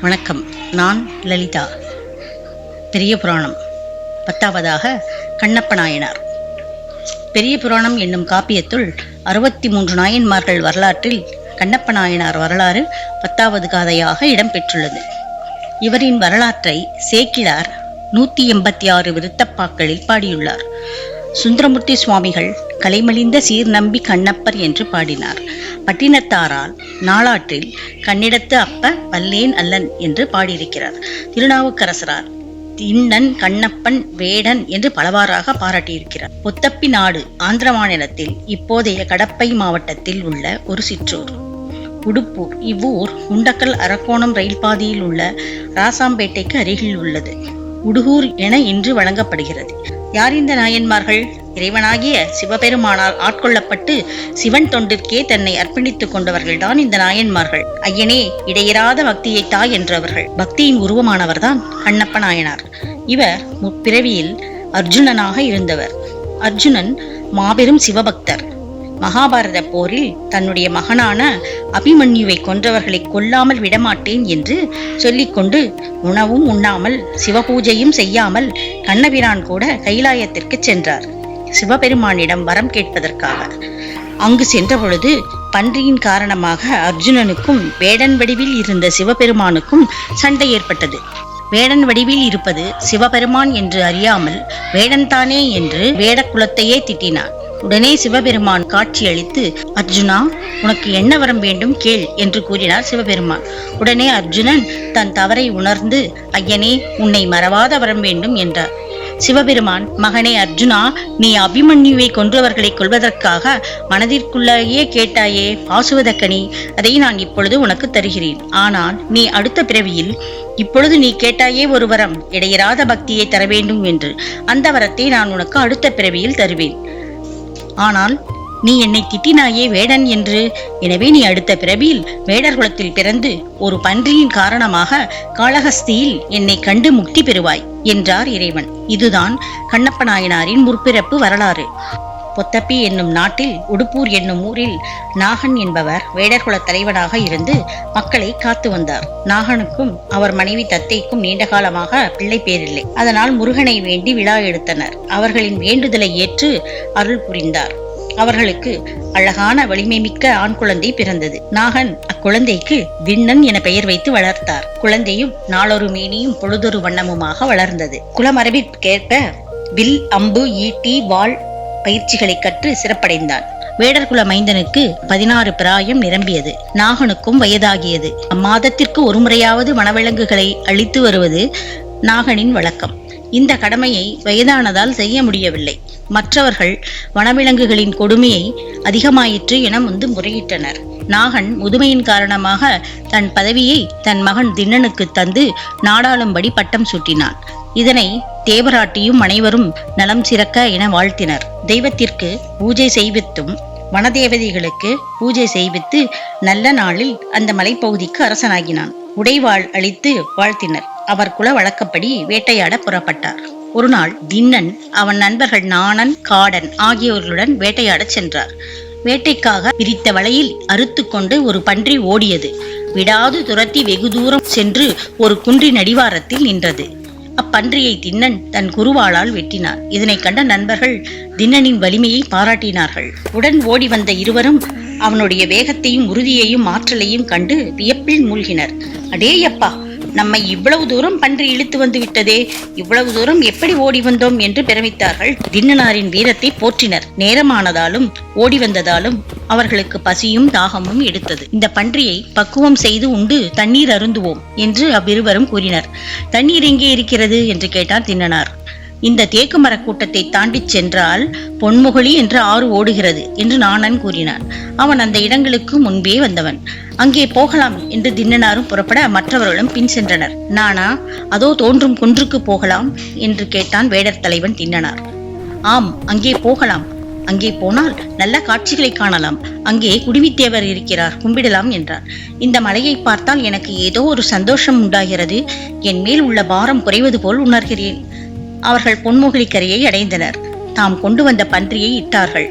வணக்கம். நான் லலிதா. பெரிய புராணம் 10வதாக கண்ணப்ப நாயனார். பெரிய புராணம் என்னும் காப்பியத்துள் 63 நாயன்மார்கள் வரலாற்றில் கண்ணப்ப நாயனார் வரலாறு 10வது காதையாக இடம்பெற்றுள்ளது. இவரின் வரலாற்றை சேக்கிழார் 186 விருத்தப்பாக்களில் பாடியுள்ளார். சுந்தரமூர்த்தி சுவாமிகள் கலைமலிந்த சீர்நம்பி கண்ணப்பர் என்று பாடினார். பட்டினத்தாரால் நாளாற்றில் கண்ணிடத்து அப்ப பல்லேன் அல்லன் என்று பாடியிருக்கிறார். திருநாவுக்கரசரார் திண்ணன் கண்ணப்பன் வேடன் என்று பலவாறாக பாராட்டியிருக்கிறார். பொத்தப்பி நாடு ஆந்திர மாநிலத்தில் இப்போதைய கடப்பை மாவட்டத்தில் உள்ள ஒரு சிற்றூர் உடுப்பூர். இவ்வூர் முண்டக்கல் அரக்கோணம் ரயில் பாதையில் உள்ள ராசாம்பேட்டைக்கு அருகில் உள்ளது. உடுகூர் என இன்று வழங்கப்படுகிறது. யார் இந்த நாயன்மார்கள்? இறைவனாகிய சிவபெருமானால் ஆட்கொள்ளப்பட்டு சிவன் தொண்டிற்கே தன்னை அர்ப்பணித்துக் கொண்டவர்கள்தான் இந்த நாயன்மார்கள். ஐயனே, இடையராத பக்தியை தாய் என்றவர்கள். பக்தியின் உருவமானவர்தான் கண்ணப்ப நாயனார். இவர் முற்பிறவியில் அர்ஜுனனாக இருந்தவர். அர்ஜுனன் மாபெரும் சிவபக்தர். மகாபாரத போரில் தன்னுடைய மகனான அபிமன்யுவை கொன்றவர்களை கொல்லாமல் விடமாட்டேன் என்று சொல்லிக்கொண்டு உணவும் உண்ணாமல் சிவபூஜையும் செய்யாமல் கண்ணபிரான் கூட கைலாயத்திற்கு சென்றார், சிவபெருமானிடம் வரம் கேட்பதற்காக. அங்கு சென்ற பொழுது பன்றியின் காரணமாக அர்ஜுனனுக்கும் வேடன் வடிவில் இருந்த சிவபெருமானுக்கும் சண்டை ஏற்பட்டது. வேடன் வடிவில் இருப்பது சிவபெருமான் என்று அறியாமல் வேடன் தானே என்று வேட குலத்தையே திட்டினான். உடனே சிவபெருமான் காட்சியளித்து, அர்ஜுனா, உனக்கு என்ன வரம் வேண்டும் கேள் என்று கூறினார் சிவபெருமான். உடனே அர்ஜுனன் தன் தவறை உணர்ந்து, ஐயனே, உன்னை மறவாத வரம் வேண்டும் என்றார். சிவபெருமான், மகனே அர்ஜுனா, நீ அபிமன்யுவை கொன்றவர்களை கொல்வதற்காக மனதிற்குள்ளேயே கேட்டாயே பாசுவதக்கனி, அதை நான் இப்பொழுது உனக்கு தருகிறேன். ஆனால் நீ அடுத்த பிறவியில் இப்பொழுது நீ கேட்டாயே ஒரு வரம், இடையராத பக்தியை தர வேண்டும் என்று. அந்த வரத்தை நான் உனக்கு அடுத்த பிறவியில் தருவேன். ஆனால் நீ என்னை திட்டினாயே வேடன் என்று. எனவே நீ அடுத்த பிறவியில் வேடர் குலத்தில் பிறந்து ஒரு பன்றியின் காரணமாக காளஹஸ்தியில் என்னை கண்டு முக்தி பெறுவாய் என்றார் இறைவன். இதுதான் கண்ணப்ப நாயனாரின் முற்பிறப்பு வரலாறு. பொத்தப்பி என்னும் நாட்டில் உடுப்பூர் என்னும் ஊரில் நாகன் என்பவர் வேடர்குல தலைவனாக இருந்து மக்களை காத்து வந்தார். நாகனுக்கும் அவர் மனைவி தத்தைக்கும் நீண்ட காலமாக பிள்ளை பேரில்லை. அதனால் முருகனை வேண்டி விழா எடுத்தனர். அவர்களின் வேண்டுதலை ஏற்று அருள் புரிந்தார். அவர்களுக்கு அழகான வலிமை மிக்க ஆண் குழந்தை பிறந்தது. நாகன் அக்குழந்தைக்கு திண்ணன் என பெயர் வைத்து வளர்த்தார். குழந்தையும் நாளொரு மேனியும் பொழுதொரு வண்ணமுமாக வளர்ந்தது. குலமரபிற்கேற்ப வில், அம்பு, ஈட்டி, வாள் பயிற்சிகளை கற்று சிறப்படைந்தான். வேடர்குல மைந்தனுக்கு 16 பிராயம் நிரம்பியது. நாகனுக்கும் வயதாகியது. அம்மாதத்திற்கு ஒரு முறையாவது வனவிலங்குகளை அழித்து வருவது நாகனின் வழக்கம். இந்த கடமையை வயதானதால் செய்ய முடியவில்லை. மற்றவர்கள் வனவிலங்குகளின் கொடுமையை அதிகமாயிற்று என முறையிட்டனர். நாகன் முதுமையின் காரணமாக தன் பதவியை தன் மகன் திண்ணனுக்கு தந்து நாடாளும்படி பட்டம் சூட்டினான். இதனை தேவராட்டியும் அனைவரும் நலம் சிறக்க என வாழ்த்தினர். தெய்வத்திற்கு பூஜை செய்வித்தும் வனதேவதைகளுக்கு பூஜை செய்வித்து நல்ல நாளில் அந்த மலைப்பகுதிக்கு அரசனாகினான். உடைவாள் அளித்து வாழ்த்தினர். அவர் குல வழக்கப்படி வேட்டையாட புறப்பட்டார். ஒரு நாள் திண்ணன் அவன் நண்பர்கள் நாணன், காடன் ஆகியோர்களுடன் வேட்டையாடச் சென்றார். வேட்டைக்காக பிரித்த வலையில் அறுத்து கொண்டு ஒரு பன்றி ஓடியது. விடாது துரத்தி வெகு தூரம் சென்று ஒரு குன்றின் அடிவாரத்தில் நின்றது. அப்பன்றியை திண்ணன் தன் குருவாளால் வெட்டினார். இதனை கண்ட நண்பர்கள் திண்ணனின் வலிமையை பாராட்டினார்கள். உடன் ஓடி வந்த இருவரும் அவனுடைய வேகத்தையும் உறுதியையும் ஆற்றலையும் கண்டு வியப்பில் மூழ்கினர். அடேயப்பா, நம்மை இவ்வளவு தூரம் பன்றி இழுத்து வந்து விட்டதே, இவ்வளவு தூரம் எப்படி ஓடி வந்தோம் என்று பிரமித்தார்கள். திண்ணனாரின் வீரத்தை போற்றினர். நேரமானதாலும் ஓடி வந்ததாலும் அவர்களுக்கு பசியும் தாகமும் எடுத்தது. இந்த பன்றியை பக்குவம் செய்து உண்டு தண்ணீர் அருந்துவோம் என்று அவ்விருவரும் கூறினர். தண்ணீர் எங்கே இருக்கிறது என்று கேட்டார் திண்ணனார். இந்த தேக்கு மர கூட்டத்தை தாண்டி சென்றால் பொன்முகலி என்ற ஆறு ஓடுகிறது என்று நாணன் கூறினான். அவன் அந்த இடங்களுக்கு முன்பே வந்தவன். அங்கே போகலாம் என்று திண்ணனாரும் புறப்பட மற்றவர்களும் பின் சென்றனர். நானா, அதோ தோன்றும் குன்றுக்கு போகலாம் என்று கேட்டான் வேடர் தலைவன் திண்ணனார். ஆம், அங்கே போகலாம். அங்கே போனால் நல்ல காட்சிகளை காணலாம். அங்கே குடிமித்தேவர் இருக்கிறார், கும்பிடலாம் என்றார். இந்த மலையை பார்த்தால் எனக்கு ஏதோ ஒரு சந்தோஷம் உண்டாகிறது. என் மேல் உள்ள பாரம் குறைவது போல் உணர்கிறேன். அவர்கள் பொன்முகலி கரையை அடைந்தனர். தாம் கொண்டு வந்த பன்றியை இட்டார்கள்.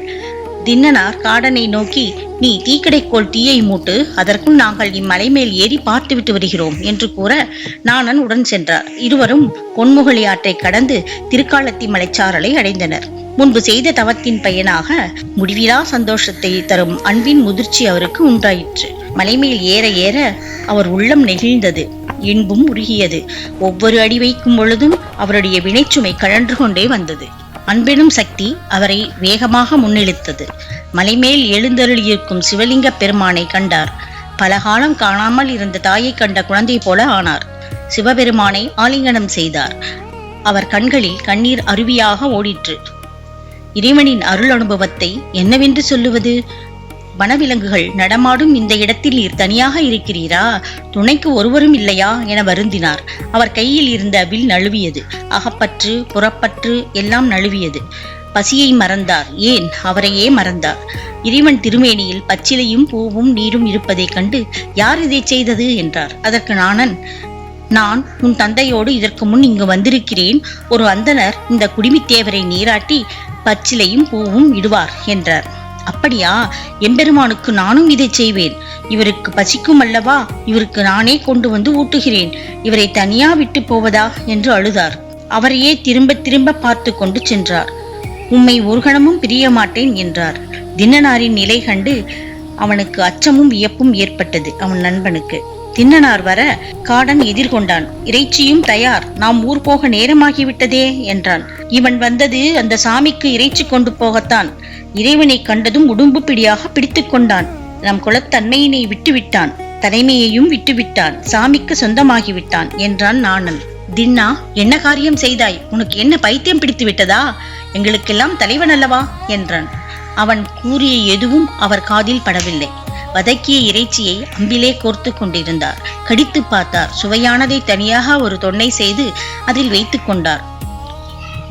தின்னனார் காடனை நோக்கி, நீ தீக்கடைக்கோள் தீயை மூட்டு, அதற்குள் நாங்கள் இம்மலை மேல் ஏறி பார்த்துவிட்டு வருகிறோம் என்று கூற நாணன் உடன் சென்றார். இருவரும் பொன்முகலி ஆற்றை கடந்து திருக்காலத்தி மலைச்சாரலை அடைந்தனர். முன்பு செய்த தவத்தின் பயனாக முடிவிலா சந்தோஷத்தை தரும் அன்பின் முதிர்ச்சி அவருக்கு உண்டாயிற்று. மலைமேல் ஏற ஏற அவர் உள்ளம் நெகிழ்ந்தது, இன்பும் உருகியது. ஒவ்வொரு அடி வைக்கும் பொழுதும் அவருடைய வினைச்சுமை கழன்று கொண்டே வந்தது. அன்பெனும் சக்தி அவரை வேகமாக முன்னிழுத்தது. மலைமேல் எழுந்தருளியிருக்கும் சிவலிங்க பெருமானை கண்டார். பல காலம் காணாமல் இருந்த தாயை கண்ட குழந்தை போல ஆனார். சிவபெருமானை ஆலிங்கனம் செய்தார். அவர் கண்களில் கண்ணீர் அருவியாக ஓடிற்று. இறைவனின் அருள் அனுபவத்தை என்னவென்று சொல்லுவது? வனவிலங்குகள் நடமாடும் இந்த இடத்தில் நீர் தனியாக இருக்கிறீரா? துணைக்கு ஒருவரும் இல்லையா என வருந்தினார். அவர் கையில் இருந்த வில் நழுவியது. அகப்பற்று புறப்பற்று எல்லாம் நழுவியது. பசியை மறந்தார். ஏன், அவரையே மறந்தார். இறைவன் திருமேனியில் பச்சிலையும் பூவும் நீரும் இருப்பதைக் கண்டு, யார் இதை செய்தது என்றார். அதற்கு நாணன், நான் உன் தந்தையோடு இதற்கு முன் இங்கு வந்திருக்கிறேன். ஒரு அந்தணர் இந்த குடிமித்தேவரை நீராட்டி பச்சிலையும் பூவும் இடுவார் என்றார். அப்படியா? எம்பெருமானுக்கு நானும் இதை செய்வேன். இவருக்கு பசிக்கும் அல்லவா? இவருக்கு நானே கொண்டு வந்து ஊட்டுகிறேன். இவரை தனியா விட்டு போவதா என்று அழுதார். அவரையே திரும்ப திரும்ப பார்த்து கொண்டு சென்றார். உம்மை ஒரு கணமும் பிரிய மாட்டேன் என்றார். தின்னனாரின் நிலை கண்டு அவனுக்கு அச்சமும் வியப்பும் ஏற்பட்டது. அவன் நண்பனுக்கு தின்னனார் வர காடன் எதிர்கொண்டான். இறைச்சியும் தயார், நாம் ஊர் போக நேரமாகிவிட்டதே என்றான். இவன் வந்தது அந்த சாமிக்கு இறைச்சி கொண்டு போகத்தான். இறைவனை கண்டதும் உடும்பு பிடியாக பிடித்து கொண்டான். நம் குலத்தன்மையினை விட்டுவிட்டான், தலைமையையும் விட்டுவிட்டான், சாமிக்கு சொந்தமாகிவிட்டான் என்றான் நாணன். தின்னா, என்ன காரியம் செய்தாய்? உனக்கு என்ன பைத்தியம் பிடித்து விட்டதா? எங்களுக்கெல்லாம் தலைவன் அல்லவா என்றான். அவன் கூறிய எதுவும் அவர் காதில் படவில்லை. வதக்கிய இறைச்சியை அம்பிலே கோர்த்து கொண்டிருந்தார். கடித்து பார்த்தார். சுவையானதை தனியாக ஒரு தொன்னை செய்து அதில் வைத்து கொண்டார்.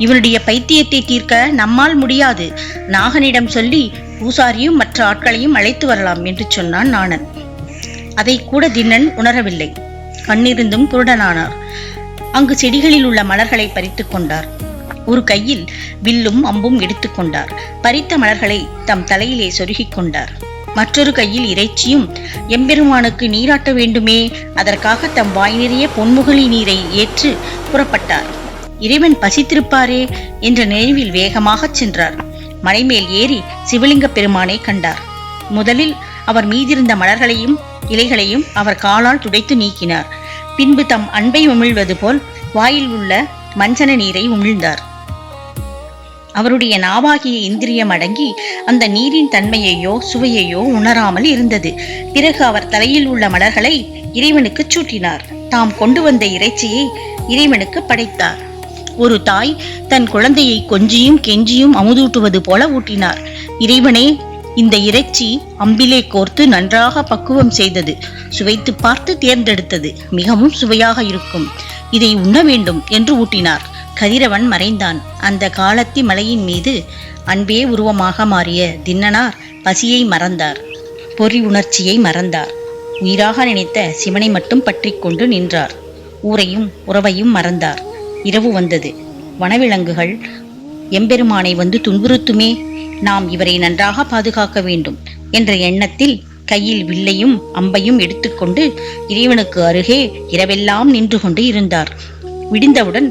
இவனுடைய பைத்தியத்தை தீர்க்க நம்மால் முடியாது. நாகனிடம் சொல்லி பூசாரியும் மற்ற ஆட்களையும் அழைத்து வரலாம் என்று சொன்னான் நாணன். அதை கூட தின்னன் உணரவில்லை. கண்ணிருந்தும் குருடனானார். அங்கு செடிகளில் உள்ள மலர்களை பறித்து கொண்டார். ஒரு கையில் வில்லும் அம்பும் எடுத்துக்கொண்டார். பறித்த மலர்களை தம் தலையிலே சொருகிக் கொண்டார். மற்றொரு கையில் இறைச்சியும். எம்பெருமானுக்கு நீராட்ட வேண்டுமே, அதற்காக தம் வாய் நிறைய பொன்முகலி நீரை ஏற்று புறப்பட்டார். இறைவன் பசித்திருப்பாரே என்ற நினைவில் வேகமாகச் சென்றார். மலைமேல் ஏறி சிவலிங்க பெருமானை கண்டார். முதலில் அவர் மீதிருந்த மலர்களையும் இலைகளையும் அவர் காலால் துடைத்து நீக்கினார். பின்பு தம் அன்பை உமிழ்வது போல் வாயில் உள்ள மஞ்சன நீரை உமிழ்ந்தார். அவருடைய நாவாகிய இந்திரியம் அடங்கி அந்த நீரின் தன்மையையோ சுவையையோ உணராமல் இருந்தது. பிறகு அவர் தலையில் உள்ள மலர்களை இறைவனுக்கு சூட்டினார். தாம் கொண்டு வந்த இறைச்சியை இறைவனுக்கு படைத்தார். ஒரு தாய் தன் குழந்தையை கொஞ்சியும் கெஞ்சியும் அமுதூட்டுவது போல ஊட்டினார். இறைவனே, இந்த இறைச்சி அம்பிலே கோர்த்து நன்றாக பக்குவம் செய்தது. சுவைத்து பார்த்து தேர்ந்தெடுத்தது. மிகவும் சுவையாக இருக்கும். இதை உண்ண வேண்டும் என்று ஊட்டினார். கதிரவன் மறைந்தான். அந்த காலத்தி மலையின் மீது அன்பே உருவமாக மாறிய தின்னனார் பசியை மறந்தார். பொறி உணர்ச்சியை மறந்தார். உயிராக நினைத்த சிவனை மட்டும் பற்றி கொண்டு நின்றார். ஊரையும் உறவையும் மறந்தார். இரவு வந்தது. வனவிலங்குகள் எம்பெருமானை வந்து துன்புறுத்துமே, நாம் இவரை நன்றாக பாதுகாக்க வேண்டும் என்ற எண்ணத்தில் கையில் வில்லையும் அம்பையும் எடுத்துக்கொண்டு இறைவனுக்கு அருகே இரவெல்லாம் நின்று கொண்டு இருந்தார். விடிந்தவுடன்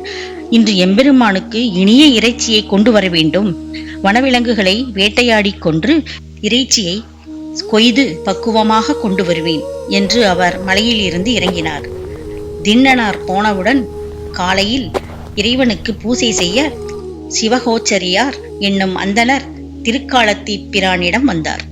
இன்று எம்பெருமானுக்கு இனிய இறைச்சியை கொண்டு வர வேண்டும். வனவிலங்குகளை வேட்டையாடி கொன்று இறைச்சியை கொய்து பக்குவமாக கொண்டு வருவேன் என்று அவர் மலையில் இருந்து இறங்கினார். தின்னனார் போனவுடன் காலையில் இறைவனுக்கு பூசை செய்ய சிவகோச்சரியார் என்னும் அந்தணர் திருக்காலத்தி பிரானிடம் வந்தார்.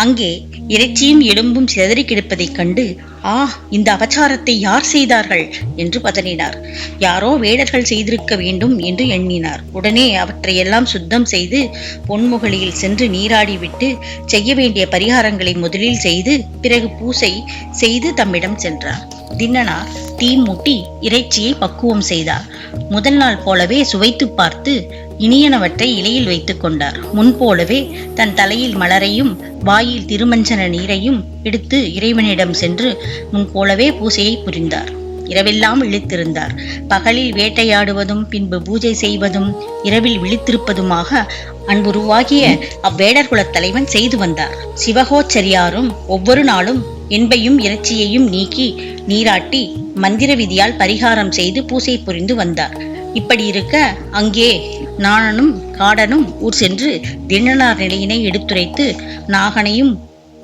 அங்கே இறைச்சியும் எலும்பும் சிதறி கிடப்பதைக் கண்டு, ஆ, இந்த அபச்சாரத்தை யார் செய்தார்கள் என்று பதறினார். யாரோ வேடர்கள் செய்திருக்க வேண்டும் என்று எண்ணினார். உடனே அவற்றையெல்லாம் சுத்தம் செய்து பொன்முகலியில் சென்று நீராடிவிட்டு செய்ய வேண்டிய பரிகாரங்களை முதலில் செய்து பிறகு பூசை செய்து தம்மிடம் சென்றார். தின்னனார் தீ மூட்டி இறைச்சியை பக்குவம் செய்தார். முதல் நாள் போலவே சுவைத்து பார்த்து இனியனவற்றை இலையில் வைத்துக் கொண்டார். முன்போலவே தன் தலையில் மலரையும் வாயில் திருமஞ்சன நீரையும் எடுத்து இறைவனிடம் சென்று முன்போலவே பூசையை புரிந்தார். இரவெல்லாம் விழித்திருந்தார். பகலில் வேட்டையாடுவதும் பின்பு பூஜை செய்வதும் இரவில் விழித்திருப்பதுமாக அன்புருவாகிய அவ்வேடர் குலத் தலைவன் செய்து வந்தார். சிவகோச்சரியாரும் ஒவ்வொரு நாளும் என்பையும் இறைச்சியையும் நீக்கி நீராட்டி மந்திர விதியால் பரிகாரம் செய்து பூசை புரிந்து வந்தார். இப்படி இருக்க அங்கே நாணனும் காடனும் ஊர் சென்று திண்ணனார் நிலையினை எடுத்துரைத்து நாகனையும்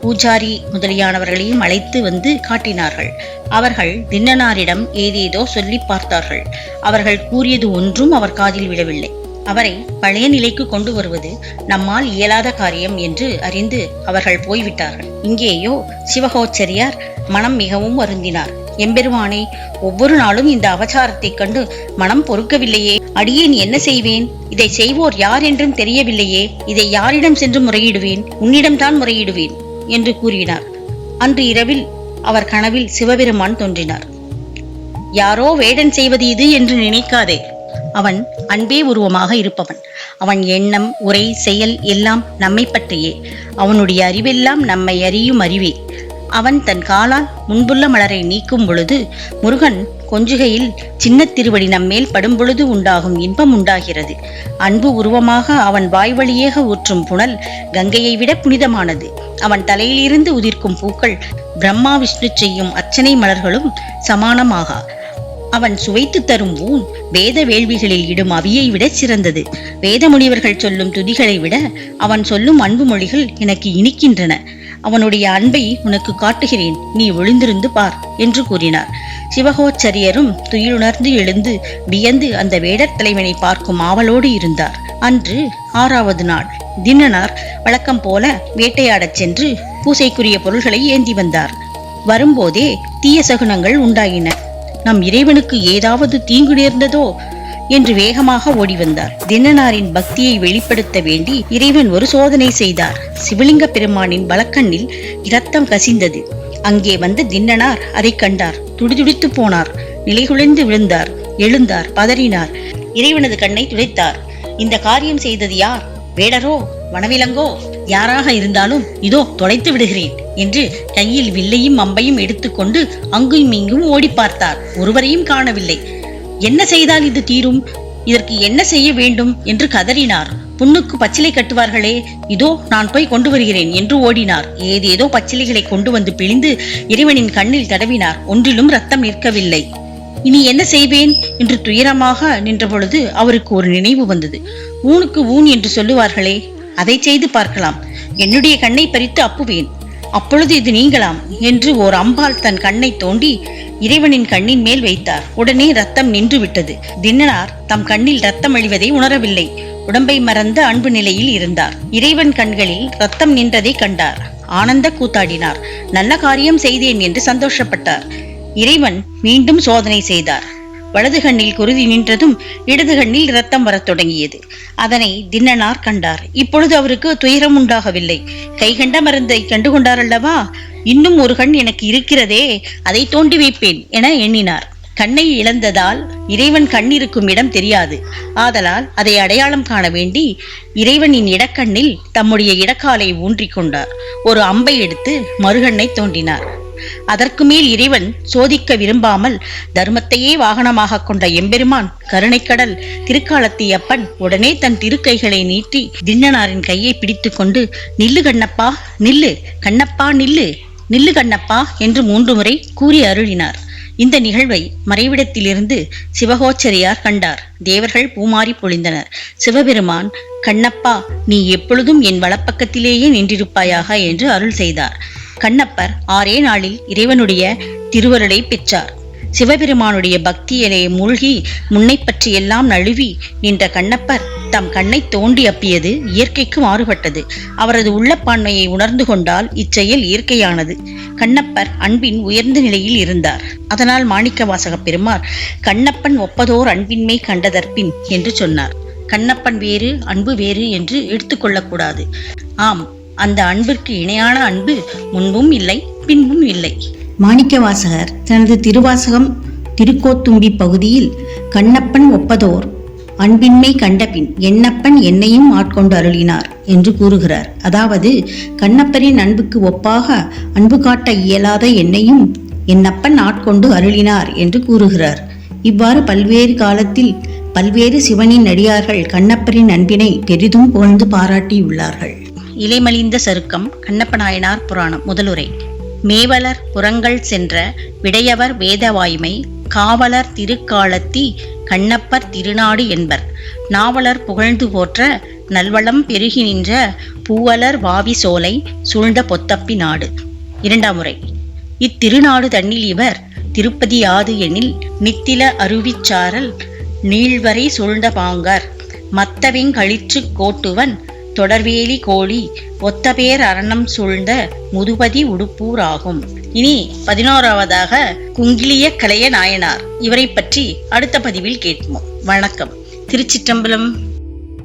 பூஜாரி முதலியானவர்களையும் அழைத்து வந்து காட்டினார்கள். அவர்கள் திண்ணனாரிடம் ஏதேதோ சொல்லி பார்த்தார்கள். அவர்கள் கூறியது ஒன்றும் அவர் காதில் விழவில்லை. அவரை பழைய நிலைக்கு கொண்டு வருவது நம்மால் இயலாத காரியம் என்று அறிந்து அவர்கள் போய்விட்டார்கள். இங்கேயோ சிவகோச்சரியார் மனம் மிகவும் வருந்தினார். எம்பெருமானே, ஒவ்வொரு நாளும் இந்த அவசாரத்தைக் கண்டு மனம் பொறுக்கவில்லையே. அடியேன் என்ன செய்வேன்? இதை செய்வோர் யார் என்றும் தெரியவில்லையே. இதை யாரிடம் சென்று முறையிடுவேன்? உன்னிடம்தான் முறையிடுவேன் என்று கூறினார். அன்று இரவில் அவர் கனவில் சிவபெருமான் தோன்றினார். யாரோ வேடன் செய்வது இது என்று நினைக்காதே. அவன் அன்பே உருவமாக இருப்பவன். அவன் எண்ணம், உரை, செயல் எல்லாம் நம்மை பற்றியே. அவனுடைய அறிவெல்லாம் நம்மை அறியும் அறிவே. அவன் தன் காலால் முன்புள்ள மலரை நீக்கும் பொழுது முருகன் கொஞ்சுகையில் சின்ன திருவடி நம்மேல் படும் பொழுது உண்டாகும் இன்பம் உண்டாகிறது. அன்பு உருவமாக அவன் வாய்வழியாக ஊற்றும் புனல் கங்கையை விட புனிதமானது. அவன் தலையிலிருந்து உதிர்க்கும் பூக்கள் பிரம்மா விஷ்ணு செய்யும் அர்ச்சனை மலர்களும் சமானமாக. அவன் சுவைத்து தரும் ஊன் வேத வேள்விகளில் இடும் அவியை விட சிறந்தது. வேத முனிவர்கள் சொல்லும் துதிகளை விட அவன் சொல்லும் அன்பு மொழிகள் எனக்கு இனிக்கின்றன. அவனுடைய அன்பை உனக்கு காட்டுகிறேன், நீ ஒளிந்திருந்து பார் என்று கூறினார். சிவகோச்சரியரும் துயிலுணர்ந்து எழுந்து வியந்து அந்த வேடர் தலைவனை பார்க்கும் ஆவலோடு இருந்தார். அன்று 6வது நாள். திண்ணனார் வழக்கம் போல வேட்டையாடச் சென்று பூசைக்குரிய பொருள்களை ஏந்தி வந்தார். வரும்போதே தீய சகுனங்கள் உண்டாயின. நம் இறைவனுக்கு ஏதாவது தீங்கு நேர்ந்ததோ என்று வேகமாக ஓடி வந்தார். திண்ணனாரின் பக்தியை வெளிப்படுத்த வேண்டி இறைவன் ஒரு சோதனை செய்தார். சிவலிங்க பெருமானின் வலக்கண்ணில் இரத்தம் கசிந்தது. அங்கே வந்த திண்ணனார் அதை கண்டார். துடிதுடித்து போனார். நிலைகுலைந்து விழுந்தார். எழுந்தார், பதறினார். இறைவனது கண்ணை துடைத்தார். இந்த காரியம் செய்தது யார்? வேடரோ வனவிலங்கோ? யாராக இருந்தாலும் இதோ தொலைத்து விடுகிறேன் என்று கையில் வில்லையும் அம்பையும் எடுத்துக்கொண்டு அங்கும் இங்கும் ஓடி பார்த்தார். ஒருவரையும் காணவில்லை. என்ன செய்தால் இது தீரும்? இதற்கு என்ன செய்ய வேண்டும் என்று கதறினார். புண்ணுக்கு பச்சிலை கட்டுவார்களே, இதோ நான் போய் கொண்டு வருகிறேன் என்று ஓடினார். ஏதேதோ பச்சிலைகளை கொண்டு வந்து பிழிந்து இறைவனின் கண்ணில் தடவினார். ஒன்றிலும் ரத்தம் நிற்கவில்லை. இனி என்ன செய்வேன் என்று துயரமாக நின்ற பொழுது அவருக்கு ஒரு நினைவு வந்தது. ஊனுக்கு ஊன் என்று சொல்லுவார்களே, அதை செய்து பார்க்கலாம். என்னுடைய கண்ணை பறித்து அப்புவேன், அப்பொழுது இது நீங்களாம் என்று ஓர் அம்பால் தன் கண்ணை தோண்டி இறைவனின் கண்ணின் மேல் வைத்தார். உடனே ரத்தம் நின்று விட்டது. திண்ணனார் தம் கண்ணில் ரத்தம் அழிவதை உணரவில்லை. உடம்பை மறந்த அன்பு நிலையில் இருந்தார். இறைவன் கண்களில் ரத்தம் நின்றதை கண்டார். ஆனந்த கூத்தாடினார். நல்ல காரியம் செய்தேன் என்று சந்தோஷப்பட்டார். இறைவன் மீண்டும் சோதனை செய்தார். வலது கண்ணில் குருதி நின்றதும் இடது கண்ணில் இரத்தம் வரத் தொடங்கியது. அதனை திண்ணனார் கண்டார். இப்பொழுது அவருக்கு துயரம் உண்டாகவில்லை. கை கண்ட மருந்தை கண்டுகொண்டார் அல்லவா? இன்னும் ஒரு கண் எனக்கு இருக்கிறதே, அதை தோண்டி வைப்பேன் என எண்ணினார். கண்ணை இழந்ததால் இறைவன் கண் இருக்கும் இடம் தெரியாது. ஆதலால் அதை அடையாளம் காண வேண்டி இறைவனின் இடக்கண்ணில் தம்முடைய இடக்காலை ஊன்றிக் கொண்டார். ஒரு அம்பை எடுத்து மறுகண்ணை தோண்டினார். அதற்கு மேல் இறைவன் சோதிக்க விரும்பாமல் தர்மத்தையே வாகனமாக கொண்ட எம்பெருமான் கருணைக்கடல் திருக்காலத்தியப்பன் உடனே தன் திருக்கைகளை நீட்டி திண்ணனாரின் கையை பிடித்து கொண்டு நில்லு கண்ணப்பா, நில்லு கண்ணப்பா, நில்லு நில்லு கண்ணப்பா என்று 3 முறை கூறி அருளினார். இந்த நிகழ்வை மறைவிடத்திலிருந்து சிவகோச்சரியார் கண்டார். தேவர்கள் பூமாரி பொழிந்தனர். சிவபெருமான், கண்ணப்பா, நீ எப்பொழுதும் என் வலப்பக்கத்திலேயே நின்றிருப்பாயாக என்று அருள் செய்தார். கண்ணப்பர் 6 நாளில் இறைவனுடைய திருவருளை பெற்றார். சிவபெருமானுடைய பக்தியிலே மூழ்கி முன்னை பற்றி எல்லாம் நழுவி நின்ற கண்ணப்பர் தம் கண்ணை தோண்டி அப்பியது இயற்கைக்கு மாறுபட்டது. அவரது உள்ளப்பான்மையை உணர்ந்து கொண்டால் இச்செயல் இயற்கையானது. கண்ணப்பர் அன்பின் உயர்ந்த நிலையில் இருந்தார். அதனால் மாணிக்கவாசக பெருமார் கண்ணப்பன் ஒப்பதோர் அன்பின்மை கண்டதற்பின் என்று சொன்னார். கண்ணப்பன் வேறு, அன்பு வேறு என்று எடுத்துக்கொள்ளக்கூடாது. ஆம், அந்த அன்பிற்கு இணையான அன்பு முன்பும் இல்லை, பின்பும் இல்லை. மாணிக்கவாசகர் தனது திருவாசகம் திருக்கோத்தும்பி பகுதியில் கண்ணப்பன் ஒப்பதோர் அன்பின்மை கண்டபின் என்னப்பன் என்னையும் ஆட்கொண்டு அருளினார் என்று கூறுகிறார். அதாவது கண்ணப்பரின் அன்புக்கு ஒப்பாக அன்பு காட்ட இயலாத என்னையும் என் அப்பன் ஆட்கொண்டு அருளினார் என்று கூறுகிறார். இவ்வாறு பல்வேறு காலத்தில் பல்வேறு சிவனின் அடியார்கள் கண்ணப்பரின் அன்பினை பெரிதும் புகழ்ந்து பாராட்டியுள்ளார்கள். இலைமலிந்த சருக்கம் கண்ணப்ப நாயனார் புராணம். முதலுரை. மேவலர் புறங்கள் சென்ற விடையவர் வேதவாய்மை காவலர் திருக்காலத்தி கண்ணப்பர் திருநாடு என்பர். நாவலர் புகழ்ந்து போற்ற நல்வளம் பெருகி நின்ற பூவலர் வாவி சோலை சூழ்ந்த பொத்தப்பி நாடு. இரண்டாம் முறை. இத்திருநாடு தன்னில் இவர் திருப்பதி யாது எனில் நித்தில அருவிச்சாரல் நீள்வரை சூழ்ந்த பாங்கர் மத்தவிங் களிற்று கோட்டுவன் தொடர்வேலி கோழி ஒத்தபேர் அரணம் சூழ்ந்த முதுபதி உடுப்பூர் ஆகும். இனி 11வதாக குங்கிலிய கலைய நாயனார். இவரை பற்றி அடுத்த பதிவில் கேட்போம். வணக்கம். திருச்சிற்றம்பலம்.